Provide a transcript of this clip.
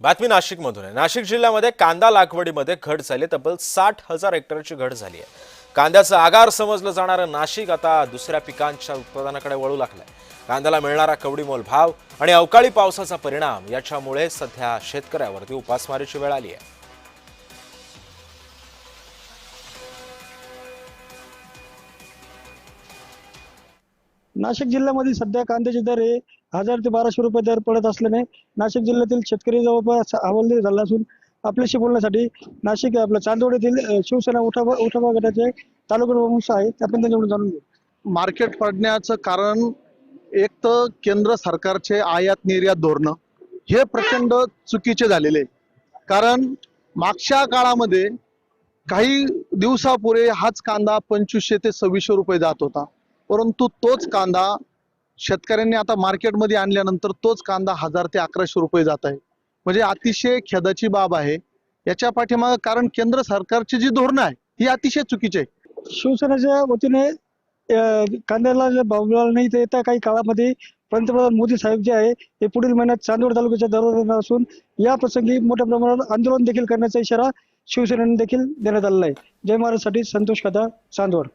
बातमी नाशिकमधून आहे। नाशिक जिल्ह्यामध्ये कांदा लागवडीमध्ये घट झाली, तब्बल 60,000 हेक्टरची घट झाली आहे। कांद्याचं आगार समजलं जाणारं नाशिक आता दुसऱ्या पिकांच्या उत्पादनाकडे वळू लागलंय। कांद्याला मिळणारा कवडीमोल भाव आणि अवकाळी पावसाचा परिणाम याच्यामुळे सध्या शेतकऱ्यावरती उपासमारीची वेळ आली आहे। नाशिक जिल्ह्यामध्ये सध्या कांद्याचे दर हे 1000 ते 1200 रुपये दर पडत असल्याने नाशिक जिल्ह्यातील शेतकरी जवळपास हवालदिल झाला असून आपल्याशी बोलण्यासाठी नाशिक आपल्या चांदवड येथील शिवसेना उठावा गटाचे तालुका प्रमुख आहेत, आपण त्यांच्याकडून जाणून घेऊ। मार्केट पडण्याचं कारण एक तर केंद्र सरकारचे आयात निर्यात धोरण हे प्रचंड चुकीचे झालेले आहे। कारण मागच्या काळामध्ये काही दिवसापूर्वी हाच कांदा 2500 ते 2600 रुपये जात होता, परंतु तोच कांदा शेतकऱ्यांनी आता मार्केटमध्ये आणल्यानंतर तोच कांदा 1000 ते 1100 रुपये जात आहे। म्हणजे अतिशय खेदाची बाब आहे। याच्या पाठीमागे कारण केंद्र सरकारची जी धोरणं आहे ही अतिशय चुकीची आहे। शिवसेनेच्या वतीने कांद्याला जर भाव मिळाला नाही तर येत्या काही काळामध्ये पंतप्रधान मोदी साहेब जे आहे हे पुढील महिन्यात चांदवड तालुक्याच्या दौऱ्यावर येणार असून या प्रसंगी मोठ्या प्रमाणात आंदोलन देखील करण्याचा इशारा शिवसेनेने देखील देण्यात आलेला आहे। जय महाराजसाठी संतोष कथा, चांदवड।